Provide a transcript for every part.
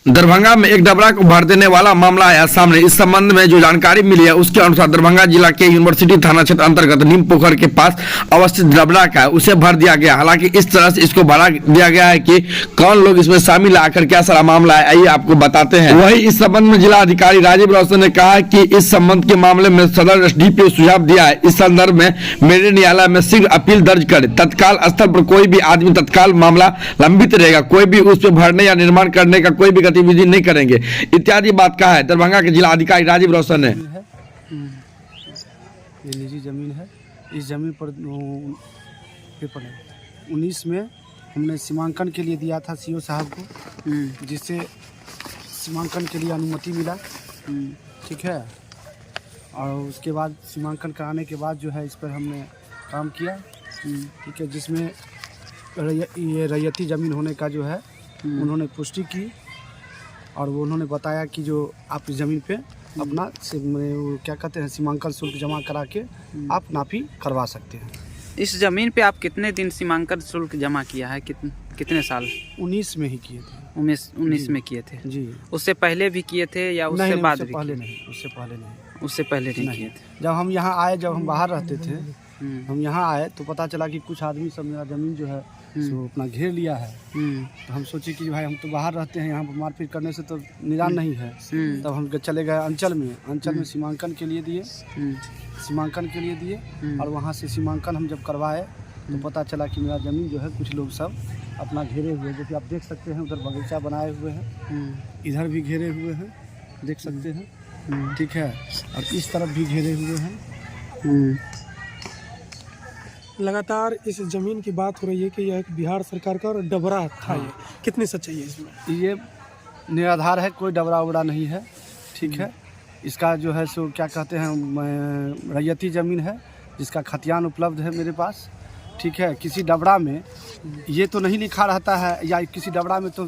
दरभंगा में एक डबरा को भर देने वाला मामला आया सामने। इस संबंध में जो जानकारी मिली है उसके अनुसार दरभंगा जिला के यूनिवर्सिटी थाना क्षेत्र अंतर्गत नीम पोखर के पास अवस्थित डबरा का उसे भर दिया गया। हालांकि इस तरह से इसको भरा दिया गया है कि कौन लोग इसमें शामिल आकर क्या सारा मामला है, आइए आपको बताते हैं। वही इस संबंध में जिला अधिकारी राजीव रोशन ने कहा कि इस संबंध के मामले में सदर एसडीपीओ सुझाव दिया है। इस संदर्भ में मेरे न्यायालय में शीघ्र अपील दर्ज कर तत्काल स्तर पर कोई भी आदमी तत्काल मामला लंबित रहेगा, कोई भी उस पर भरने या निर्माण करने का कोई भी गतिविधि नहीं करेंगे इत्यादि बात कहा है दरभंगा के जिला अधिकारी राजीव रोशन ने। ये निजी जमीन है। इस जमीन पर पेपर 19 में हमने सीमांकन के लिए दिया था सीओ साहब को, जिससे सीमांकन के लिए अनुमति मिला। ठीक है, और उसके बाद सीमांकन कराने के बाद जो है इस पर हमने काम किया। ठीक है, जिसमें ये रैयती ज़मीन होने का जो है उन्होंने पुष्टि की और वो उन्होंने बताया कि जो आप इस ज़मीन पे अपना क्या कहते हैं सीमांकन शुल्क जमा करा के आप नापी करवा सकते हैं। इस ज़मीन पे आप कितने दिन सीमांकन शुल्क जमा किया है? कितने साल? 19 में ही किए थे। 19 में किए थे जी। उससे पहले भी किए थे या उससे बाद भी? पहले नहीं, उससे पहले नहीं। उससे पहले नहीं किए थे। जब हम यहाँ आए, जब हम बाहर रहते थे, हम यहाँ आए तो पता चला कि कुछ आदमी सब मेरा ज़मीन जो है सो अपना घेर लिया है। तो हम सोचे कि भाई हम तो बाहर रहते हैं, यहाँ पर मारपीट करने से तो निदान नहीं है। तब हम चले गए अंचल में सीमांकन के लिए दिए। और वहाँ से सीमांकन हम जब करवाए तो पता चला कि मेरा ज़मीन जो है कुछ लोग सब अपना घेरे हुए, जैसे आप देख सकते हैं उधर बगीचा बनाए हुए हैं, इधर भी घेरे हुए हैं, देख सकते हैं। ठीक है, और इस तरफ भी घेरे हुए हैं। लगातार इस जमीन की बात हो रही है कि यह एक बिहार सरकार का और डबरा था। ये कितनी सच्चाई है इसमें? ये निराधार है, कोई डबरा उबरा नहीं है। ठीक है, इसका जो है सो क्या कहते हैं रैयती ज़मीन है जिसका खतियान उपलब्ध है मेरे पास। ठीक है, किसी डबरा में ये तो नहीं लिखा रहता है, या किसी डबरा में तो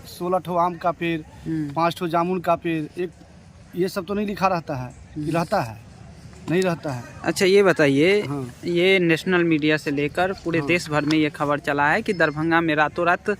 16 ठो आम का पेड़, 5 ठो जामुन का पेड़, एक ये सब तो नहीं लिखा रहता है कि रहता है, नहीं रहता है। अच्छा, ये बताइए, ये नेशनल मीडिया से लेकर पूरे देश भर में ये खबर चला है कि दरभंगा में रातों रात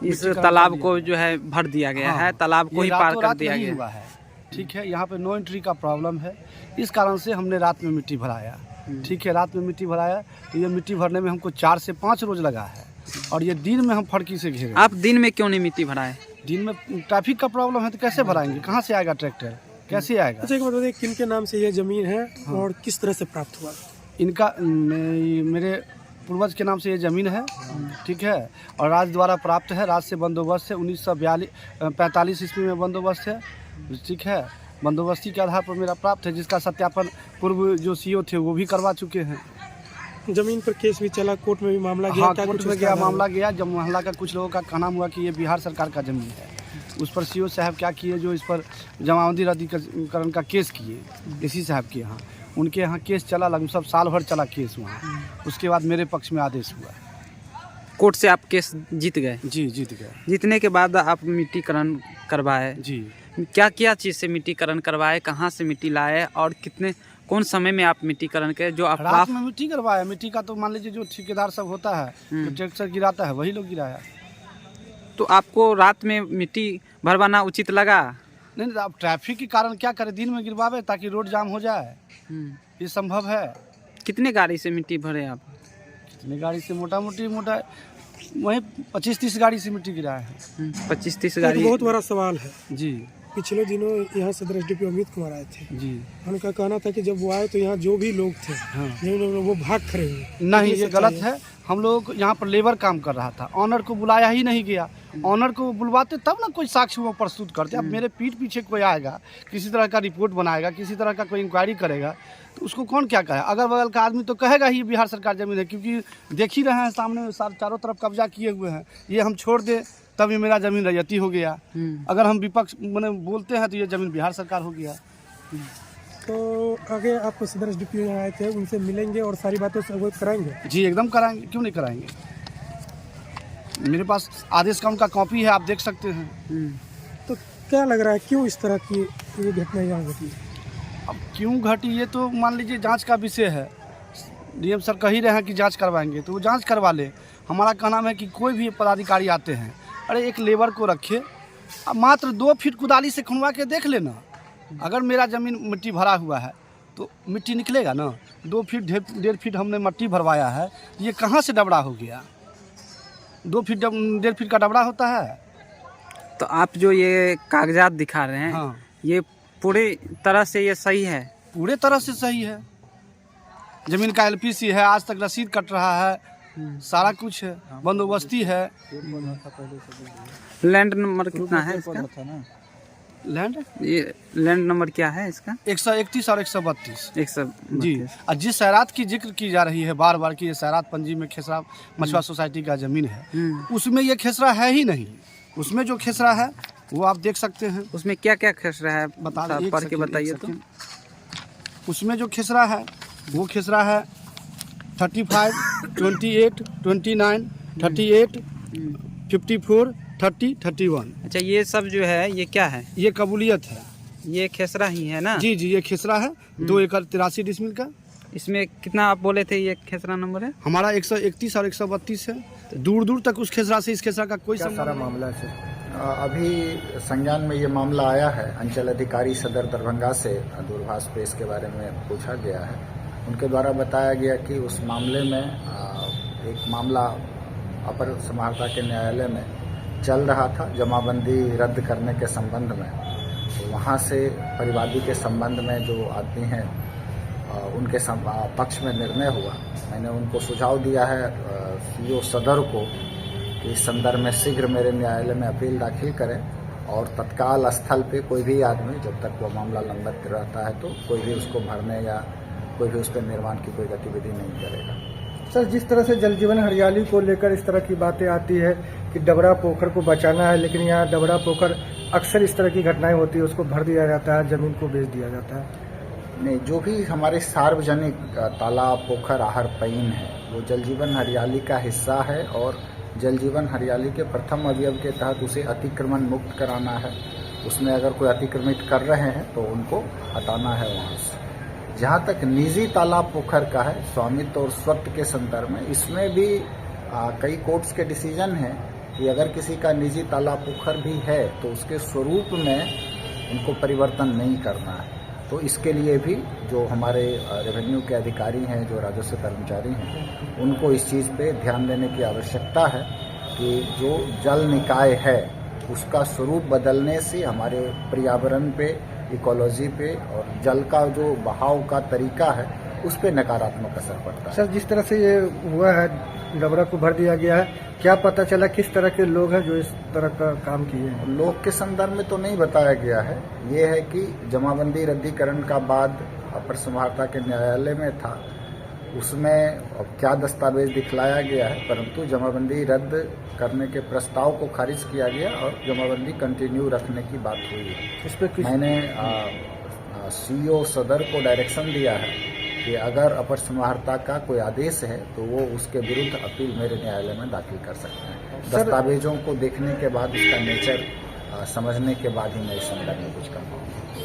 इस तालाब को जो है भर दिया गया है, तालाब को ही पार कर दिया गया हुआ है। ठीक है, यहाँ पे नो एंट्री का प्रॉब्लम है, इस कारण से हमने रात में मिट्टी भराया। ठीक है, रात में मिट्टी भराया तो ये मिट्टी भरने में हमको 4 से 5 रोज लगा है, और ये दिन में हम फड़की से घेरे। आप दिन में क्यों नहीं मिट्टी भराए? दिन में ट्रैफिक का प्रॉब्लम है तो कैसे भराएंगे, कहाँ से आएगा ट्रैक्टर, कैसे आएगा? अच्छा, एक बात बताइए, किन के नाम से यह जमीन है और किस तरह से प्राप्त हुआ? इनका मेरे पूर्वज के नाम से ये ज़मीन है। ठीक है, और राज्य द्वारा प्राप्त है, राज्य से बंदोबस्त है, 1945 ईस्वी में बंदोबस्त है। ठीक है, बंदोबस्ती के आधार पर मेरा प्राप्त है, जिसका सत्यापन पूर्व जो सीओ थे वो भी करवा चुके हैं। जमीन पर केस भी चला, कोर्ट में भी मामला गया? हाँ, कोर्ट में गया मामला गया। जब मोहल्ला का कुछ लोगों का कहना हुआ कि ये बिहार सरकार का ज़मीन है, उस पर सीओ साहब क्या किए, जो इस पर जमाबंदी रद्दीकरण का केस किए डीसी साहब के यहाँ। उनके यहाँ केस चला, लगभग साल भर चला केस वहाँ। उसके बाद मेरे पक्ष में आदेश हुआ, कोर्ट से आप केस जीत गए? जी, जीत गए। जीतने के बाद आप मिट्टीकरण करवाए? जी। क्या क्या चीज़ से मिट्टीकरण करवाए, कहाँ से मिट्टी लाए और कौन समय में आप मिट्टीकरण के? जो आप रात में मिट्टी करवाया। मिट्टी का तो मान लीजिए जो ठेकेदार सब होता है, जो ट्रैक्टर गिराता है, वही लोग गिराया। तो आपको रात में मिट्टी भरवाना उचित लगा? नहीं, अब ट्रैफिक के कारण क्या करें, दिन में गिरवावे ताकि रोड जाम हो जाए, ये संभव है। कितने गाड़ी से मिट्टी भरे आप? कितने गाड़ी से? मोटा वही 25-30 गाड़ी से मिट्टी गिराया है। 25-30 गाड़ी? बहुत बड़ा सवाल है जी। पिछले दिनों यहाँ सदर एसडीपीओ अमित कुमार आए थे जी। उनका कहना था कि जब वो आए तो यहाँ जो भी लोग थे वो भाग खड़े हुए। नहीं, ये गलत है। हम लोग यहाँ पर लेबर काम कर रहा था, ऑनर को बुलाया ही नहीं गया। ऑनर को बुलवाते तब ना कोई साक्ष्य वो प्रस्तुत करते। अब मेरे पीठ पीछे कोई आएगा, किसी तरह का रिपोर्ट बनाएगा, किसी तरह का कोई इंक्वायरी करेगा, तो उसको कौन क्या कहे? अगल बगल का आदमी तो कहेगा ही बिहार सरकार ज़मीन है, क्योंकि देख ही रहे हैं सामने चारों तरफ कब्जा किए हुए हैं। ये हम छोड़ दे तब ये मेरा ज़मीन रैयती हो गया। अगर हम विपक्ष मैंने बोलते हैं तो ये ज़मीन बिहार सरकार हो गया। तो आगे आप सदर एसडीपीओ आए थे, उनसे मिलेंगे और सारी बातों से अवगत कराएंगे? जी, एकदम कराएंगे, क्यों नहीं कराएंगे। मेरे पास आदेश का उनका कॉपी है, आप देख सकते हैं। तो क्या लग रहा है, क्यों इस तरह की ये घटना यहाँ घटी? अब क्यों घटी ये तो मान लीजिए जांच का विषय है। डीएम सर कह ही रहे हैं कि जांच करवाएंगे, तो वो जांच करवा ले। हमारा कहना है कि कोई भी पदाधिकारी आते हैं, अरे एक लेबर को रखे, अब मात्र 2 फीट कुदाली से खुनवा के देख लेना, अगर मेरा ज़मीन मिट्टी भरा हुआ है तो मिट्टी निकलेगा ना। 2 फीट 1.5 फीट हमने मिट्टी भरवाया है, ये कहाँ से डबरा हो गया? 2 फीट 1.5 फीट का डबरा होता है। तो आप जो ये कागजात दिखा रहे हैं, हाँ, ये पूरी तरह से ये सही है? पूरे तरह से सही है। ज़मीन का LPC है, आज तक रसीद कट रहा है, सारा कुछ है, बंदोबस्ती है। लैंड नंबर कितना है इसका? लैंड ये लैंड नंबर क्या है इसका? 131 और 132 जी। 132। और जिस सैरात की जिक्र की जा रही है बार बार कि ये सैरात पंजी में खेसरा मछुआ सोसाइटी का ज़मीन है, उसमें ये खेसरा है ही नहीं। उसमें जो खेसरा है वो आप देख सकते हैं। उसमें क्या क्या खेसरा है बता पढ़ के बताइए तो। उसमें जो खेसरा है वो खेसरा है 35, 28, 29, 38, 54, 30, 31। अच्छा, ये सब जो है ये क्या है? ये कबूलियत है। ये खेसरा ही है ना? जी जी, ये खेसरा है 2 एकड़ 83 डिसमिल का। इसमें कितना आप बोले थे ये खेसरा नंबर है? हमारा 131 और 132 है। दूर दूर तक उस खेसरा से इस खेसरा का कोई सारा मामला है। अभी संज्ञान में ये मामला आया है। अंचल अधिकारी सदर दरभंगा से दूरभाष पे इसके बारे में पूछा गया है। उनके द्वारा बताया गया कि उस मामले में एक मामला अपर समाहर्ता के न्यायालय में चल रहा था जमाबंदी रद्द करने के संबंध में। तो वहाँ से परिवादी के संबंध में जो आदमी हैं उनके पक्ष में निर्णय हुआ। मैंने उनको सुझाव दिया है CO सदर को कि इस संदर्भ में शीघ्र मेरे न्यायालय में अपील दाखिल करें और तत्काल स्थल पे कोई भी आदमी जब तक वो मामला लंबित रहता है तो कोई भी उसको भरने या कोई भी उस पर निर्माण की कोई गतिविधि नहीं करेगा। सर, जिस तरह से जल जीवन हरियाली को लेकर इस तरह की बातें आती है कि डबरा पोखर को बचाना है, लेकिन यहाँ डबरा पोखर अक्सर इस तरह की घटनाएं होती है, उसको भर दिया जाता है, जमीन को बेच दिया जाता है। नहीं, जो भी हमारे सार्वजनिक तालाब, पोखर, आहर, पईन है वो जल जीवन हरियाली का हिस्सा है और जल जीवन हरियाली के प्रथम अवयव के तहत उसे अतिक्रमण मुक्त कराना है। उसमें अगर कोई अतिक्रमित कर रहे हैं तो उनको हटाना है वहाँ से। जहाँ तक निजी तालाब पोखर का है, स्वामित्व और स्वत्व के संदर्भ में इसमें भी कई कोर्ट्स के डिसीजन हैं कि अगर किसी का निजी तालाब पोखर भी है तो उसके स्वरूप में उनको परिवर्तन नहीं करना है। तो इसके लिए भी जो हमारे रेवेन्यू के अधिकारी हैं, जो राजस्व कर्मचारी हैं, उनको इस चीज़ पे ध्यान देने की आवश्यकता है कि जो जल निकाय है उसका स्वरूप बदलने से हमारे पर्यावरण पे, इकोलॉजी पे और जल का जो बहाव का तरीका है उस पे नकारात्मक असर पड़ता है। सर, जिस तरह से ये हुआ है, डबरा को भर दिया गया है, क्या पता चला किस तरह के लोग हैं जो इस तरह का काम किए हैं? लोग के संदर्भ में तो नहीं बताया गया है। ये है कि जमाबंदी रद्दीकरण का बाद अपर समाहर्ता के न्यायालय में था, उसमें क्या दस्तावेज दिखलाया गया है, परंतु जमाबंदी रद्द करने के प्रस्ताव को खारिज किया गया और जमाबंदी कंटिन्यू रखने की बात हुई है। इस पे मैंने CO सदर को डायरेक्शन दिया है कि अगर अपर समाहर्ता का कोई आदेश है तो वो उसके विरुद्ध अपील मेरे न्यायालय में दाखिल कर सकते हैं। दस्तावेजों को देखने के बाद उसका नेचर समझने के बाद ही मैं इस संदर्भ में कुछ कहूँगा।